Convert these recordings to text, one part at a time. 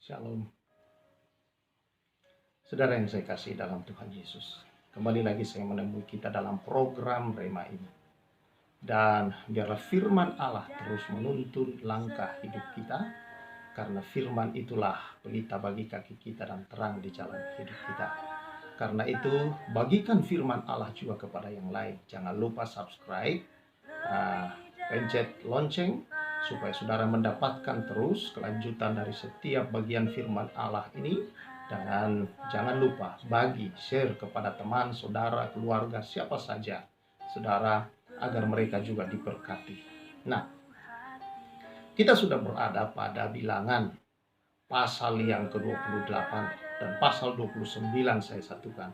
Shalom. Saudara yang saya kasih dalam Tuhan Yesus, kembali lagi saya menemui kita dalam program Rema ini. Dan biarlah firman Allah terus menuntun langkah hidup kita, karena firman itulah pelita bagi kaki kita dan terang di jalan hidup kita. Karena itu, bagikan firman Allah juga kepada yang lain. Jangan lupa subscribe, pencet lonceng, supaya saudara mendapatkan terus kelanjutan dari setiap bagian firman Allah ini. Dan jangan lupa bagi, share kepada teman, saudara, keluarga, siapa saja saudara, agar mereka juga diberkati. Nah, kita sudah berada pada bilangan pasal yang ke-28 dan pasal 29 saya satukan.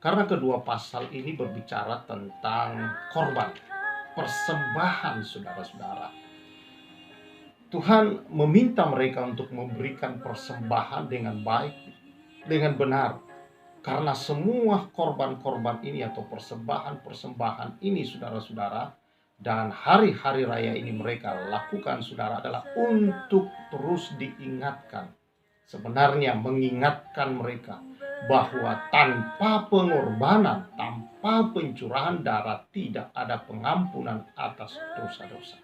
Karena kedua pasal ini berbicara tentang korban, persembahan saudara-saudara. Tuhan meminta mereka untuk memberikan persembahan dengan baik, dengan benar. Karena semua korban-korban ini atau persembahan-persembahan ini saudara-saudara, dan hari-hari raya ini mereka lakukan saudara adalah untuk terus diingatkan. Sebenarnya mengingatkan mereka bahwa tanpa pengorbanan, tanpa pencurahan darah tidak ada pengampunan atas dosa-dosa.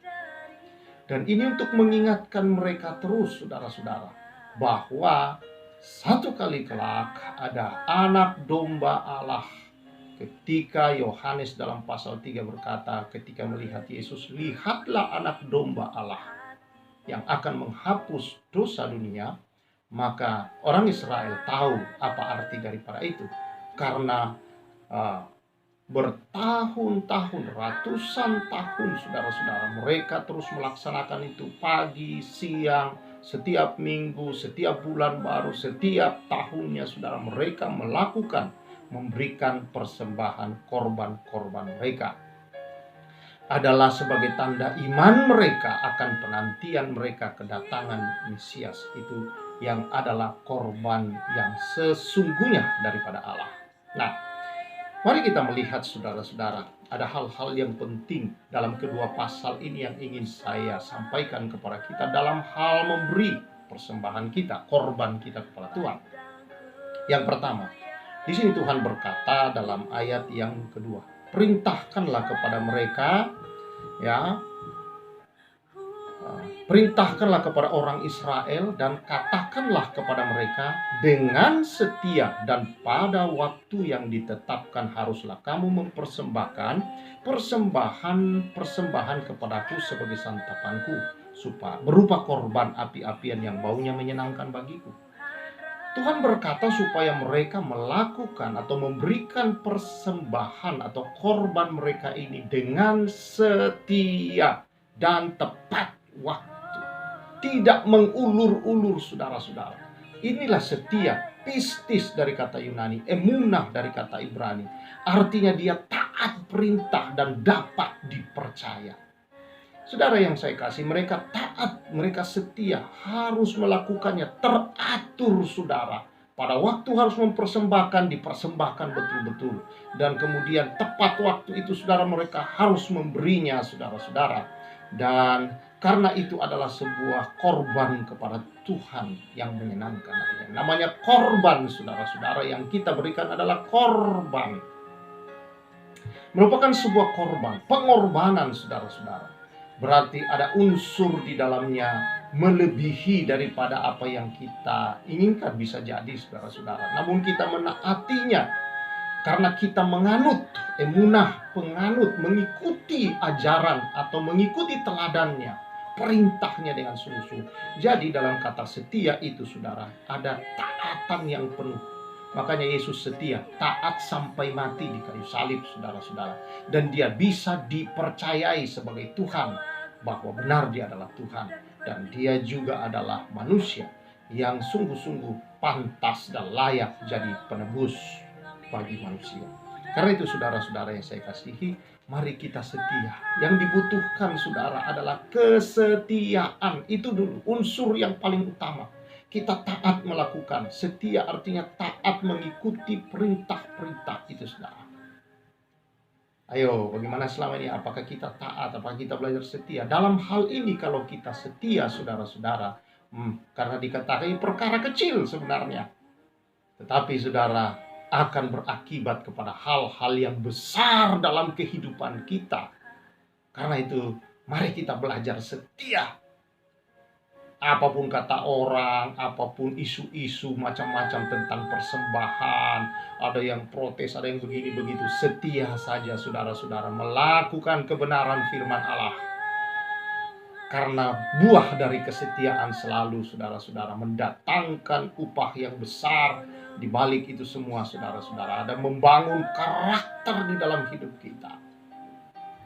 Dan ini untuk mengingatkan mereka terus saudara-saudara, bahwa satu kali kelak ada anak domba Allah. Ketika Yohanes dalam pasal 3 berkata, ketika melihat Yesus, lihatlah anak domba Allah yang akan menghapus dosa dunia. Maka orang Israel tahu apa arti daripada itu. Karena bertahun-tahun, ratusan tahun saudara-saudara, mereka terus melaksanakan itu pagi, siang, setiap minggu, setiap bulan baru, setiap tahunnya saudara, mereka melakukan, memberikan persembahan korban-korban mereka. Adalah sebagai tanda iman mereka akan penantian mereka kedatangan Mesias itu, yang adalah korban yang sesungguhnya daripada Allah. Nah, mari kita melihat saudara-saudara, ada hal-hal yang penting dalam kedua pasal ini yang ingin saya sampaikan kepada kita dalam hal memberi persembahan kita, korban kita kepada Tuhan. Yang pertama, di sini Tuhan berkata dalam ayat yang kedua, perintahkanlah kepada mereka, perintahkanlah kepada orang Israel dan katakanlah kepada mereka, dengan setia dan pada waktu yang ditetapkan haruslah kamu mempersembahkan persembahan kepadaku sebagai santapanku, supaya berupa korban api-apian yang baunya menyenangkan bagiku. Tuhan berkata supaya mereka melakukan atau memberikan persembahan atau korban mereka ini dengan setia dan tepat waktu. Tidak mengulur-ulur saudara-saudara. Inilah setia, pistis dari kata Yunani, emunah dari kata Ibrani. Artinya dia taat perintah dan dapat dipercaya. Saudara yang saya kasih, mereka taat, mereka setia, harus melakukannya teratur saudara. Pada waktu harus mempersembahkan, dipersembahkan betul-betul. Dan kemudian tepat waktu itu saudara, mereka harus memberinya saudara-saudara. Dan karena itu adalah sebuah korban kepada Tuhan yang menyenangkan. Namanya korban saudara-saudara, yang kita berikan adalah korban. Merupakan sebuah korban, pengorbanan saudara-saudara. Berarti ada unsur di dalamnya melebihi daripada apa yang kita inginkan bisa jadi saudara-saudara. Namun kita menaatinya karena kita menganut emunah, penganut, mengikuti ajaran atau mengikuti teladannya, perintahnya dengan sungguh-sungguh. Jadi dalam kata setia itu saudara, ada taatan yang penuh. Makanya Yesus setia, taat sampai mati di kayu salib saudara-saudara. Dan dia bisa dipercayai sebagai Tuhan, bahwa benar dia adalah Tuhan. Dan dia juga adalah manusia yang sungguh-sungguh pantas dan layak jadi penebus bagi manusia. Karena itu saudara-saudara yang saya kasihi, mari kita setia. Yang dibutuhkan saudara adalah kesetiaan. Itu dulu unsur yang paling utama. Kita taat melakukan. Setia artinya taat mengikuti perintah-perintah itu saudara. Ayo, bagaimana selama ini? Apakah kita taat? Apakah kita belajar setia? Dalam hal ini kalau kita setia saudara-saudara, Karena dikatakan ini perkara kecil sebenarnya. Tetapi saudara, akan berakibat kepada hal-hal yang besar dalam kehidupan kita. Karena itu, mari kita belajar setia. Apapun kata orang, apapun isu-isu macam-macam tentang persembahan, ada yang protes, ada yang begini begitu, setia saja saudara-saudara melakukan kebenaran firman Allah. Karena buah dari kesetiaan selalu saudara-saudara mendatangkan upah yang besar. Di balik itu semua saudara-saudara ada membangun karakter di dalam hidup kita.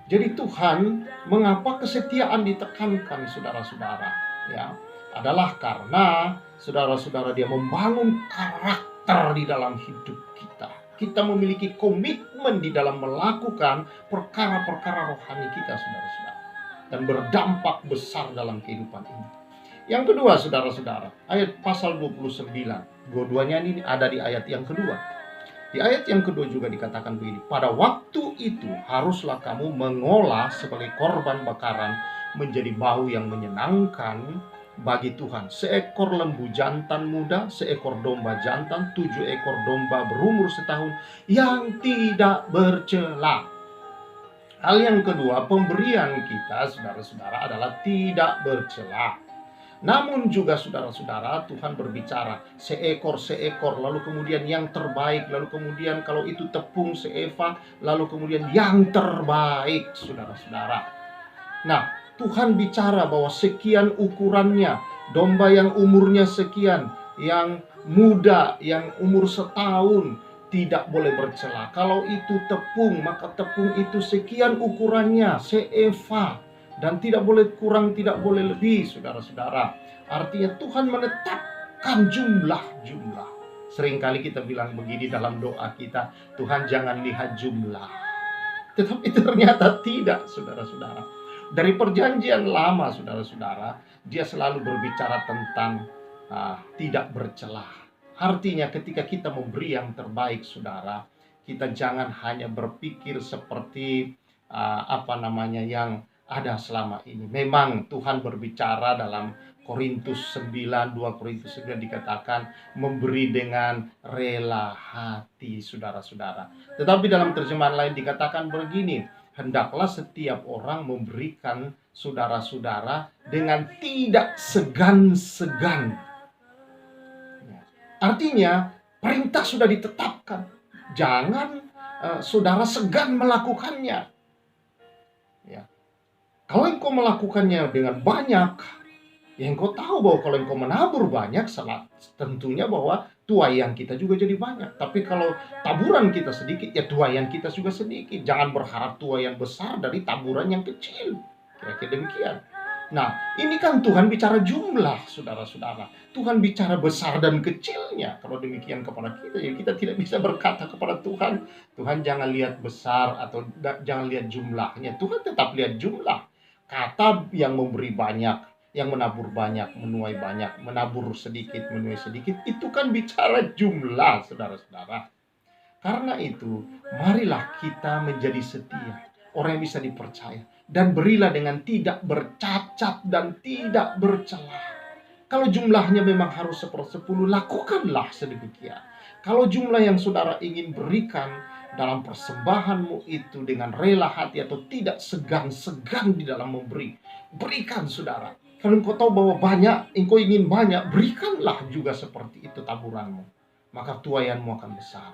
Jadi Tuhan, mengapa kesetiaan ditekankan saudara-saudara? Ya, adalah karena saudara-saudara dia membangun karakter di dalam hidup kita. Kita memiliki komitmen di dalam melakukan perkara-perkara rohani kita saudara-saudara. Dan berdampak besar dalam kehidupan ini. Yang kedua saudara-saudara, ayat pasal 29. Dua-duanya ini ada di ayat yang kedua. Di ayat yang kedua juga dikatakan begini, pada waktu itu haruslah kamu mengolah sebagai korban bakaran menjadi bau yang menyenangkan bagi Tuhan. Seekor lembu jantan muda, seekor domba jantan, 7 ekor domba berumur setahun yang tidak bercela. Hal yang kedua, pemberian kita saudara-saudara adalah tidak bercela. Namun juga saudara-saudara, Tuhan berbicara seekor-seekor, lalu kemudian yang terbaik, lalu kemudian kalau itu tepung seeva, lalu kemudian yang terbaik saudara-saudara. Nah, Tuhan bicara bahwa sekian ukurannya, domba yang umurnya sekian, yang muda, yang umur setahun, tidak boleh bercela. Kalau itu tepung, maka tepung itu sekian ukurannya, seeva. Dan tidak boleh kurang, tidak boleh lebih, saudara-saudara. Artinya Tuhan menetapkan jumlah-jumlah. Seringkali kita bilang begini dalam doa kita, Tuhan jangan lihat jumlah. Tetapi ternyata tidak, saudara-saudara. Dari perjanjian lama, saudara-saudara, dia selalu berbicara tentang tidak bercela. Artinya ketika kita memberi yang terbaik, saudara, kita jangan hanya berpikir seperti yang ada selama ini. Memang Tuhan berbicara dalam Korintus 9, 2 Korintus 9 dikatakan memberi dengan rela hati saudara-saudara. Tetapi dalam terjemahan lain dikatakan begini, hendaklah setiap orang memberikan saudara-saudara dengan tidak segan-segan. Artinya perintah sudah ditetapkan. Jangan saudara segan melakukannya. Ya. Kalau engkau melakukannya dengan banyak, ya engkau tahu bahwa kalau engkau menabur banyak, tentunya bahwa tuaian kita juga jadi banyak. Tapi kalau taburan kita sedikit, ya tuaian kita juga sedikit. Jangan berharap tuaian besar dari taburan yang kecil. Kira-kira demikian. Nah, ini kan Tuhan bicara jumlah, saudara-saudara. Tuhan bicara besar dan kecilnya. Kalau demikian kepada kita, ya kita tidak bisa berkata kepada Tuhan, Tuhan jangan lihat besar atau jangan lihat jumlahnya. Tuhan tetap lihat jumlah. Kata yang memberi banyak, yang menabur banyak, menuai banyak, menabur sedikit, menuai sedikit, itu kan bicara jumlah, saudara-saudara. Karena itu, marilah kita menjadi setia, orang yang bisa dipercaya, dan berilah dengan tidak bercacat dan tidak bercela. Kalau jumlahnya memang harus 1/10, lakukanlah sedemikian. Kalau jumlah yang saudara ingin berikan dalam persembahanmu itu dengan rela hati atau tidak segan-segan di dalam memberi, berikan saudara. Kalau engkau tahu bahwa banyak, engkau ingin banyak, berikanlah juga seperti itu taburanmu. Maka tuaianmu akan besar.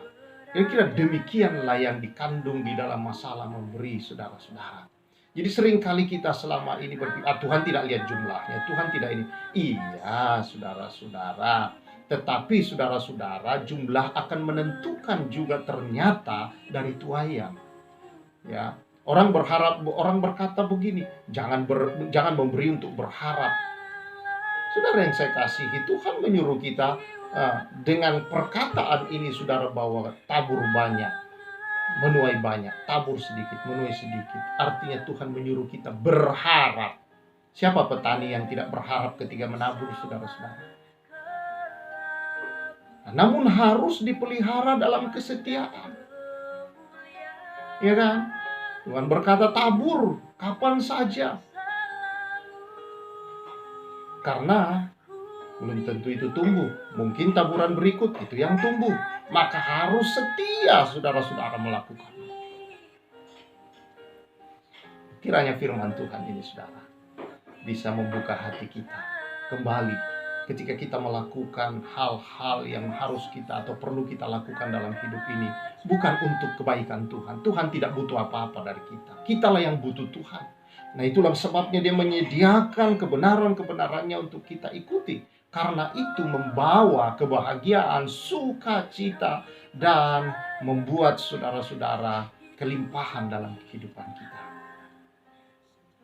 Kira-kira demikianlah yang dikandung di dalam masalah memberi, saudara-saudara. Jadi seringkali kita selama ini berpikir, Tuhan tidak lihat jumlahnya, Tuhan tidak ini. Iya, saudara-saudara. Tetapi saudara-saudara, jumlah akan menentukan juga ternyata dari tuaian. Ya, orang berkata begini, jangan memberi untuk berharap. Saudara yang saya kasihi, Tuhan menyuruh kita dengan perkataan ini, saudara, bahwa tabur banyak, menuai banyak, tabur sedikit, menuai sedikit. Artinya Tuhan menyuruh kita berharap. Siapa petani yang tidak berharap ketika menabur, saudara-saudara? Namun harus dipelihara dalam kesetiaan. Ya kan? Tuhan berkata tabur kapan saja. Karena Belum tentu itu tumbuh. Mungkin taburan berikut itu yang tumbuh. Maka harus setia saudara-saudara melakukannya. Kiranya firman Tuhan ini saudara bisa membuka hati kita kembali ketika kita melakukan hal-hal yang harus kita atau perlu kita lakukan dalam hidup ini. Bukan untuk kebaikan Tuhan. Tuhan tidak butuh apa-apa dari kita. Kitalah yang butuh Tuhan. Nah, itulah sebabnya dia menyediakan kebenaran-kebenarannya untuk kita ikuti. Karena itu membawa kebahagiaan, sukacita, dan membuat saudara-saudara kelimpahan dalam kehidupan kita.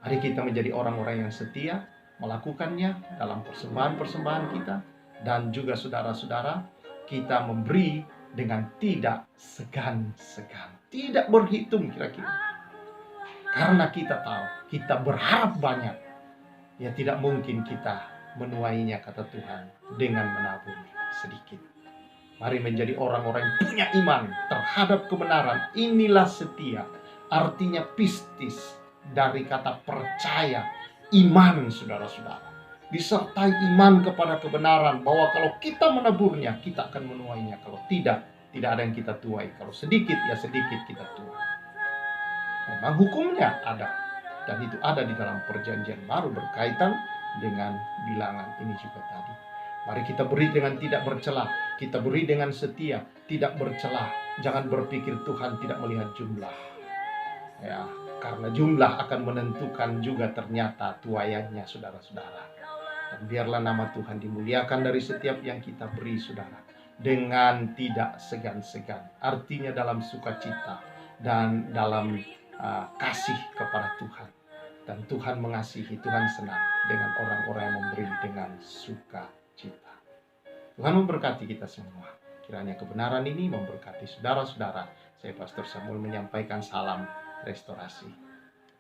Mari kita menjadi orang-orang yang setia, melakukannya dalam persembahan-persembahan kita. Dan juga saudara-saudara, kita memberi dengan tidak segan-segan. Tidak berhitung kira-kira. Karena kita tahu, kita berharap banyak. Ya tidak mungkin kita menuainya, kata Tuhan, dengan menabur sedikit. Mari menjadi orang-orang yang punya iman terhadap kebenaran. Inilah setia. Artinya pistis dari kata percaya. Iman saudara-saudara. Disertai iman kepada kebenaran. Bahwa kalau kita menaburnya, kita akan menuainya. Kalau tidak, tidak ada yang kita tuai. Kalau sedikit, ya sedikit kita tuai. Memang hukumnya ada. Dan itu ada di dalam perjanjian baru berkaitan dengan bilangan ini juga tadi. Mari kita beri dengan tidak bercela. Kita beri dengan setia, tidak bercela. Jangan berpikir Tuhan tidak melihat jumlah. Ya, karena jumlah akan menentukan juga ternyata tuaiannya saudara-saudara. Dan biarlah nama Tuhan dimuliakan dari setiap yang kita beri saudara. Dengan tidak segan-segan. Artinya dalam sukacita dan dalam kasih kepada Tuhan. Dan Tuhan mengasihi, Tuhan senang dengan orang-orang yang memberi dengan sukacita. Tuhan memberkati kita semua. Kiranya kebenaran ini memberkati saudara-saudara. Saya Pastor Samuel menyampaikan salam restorasi.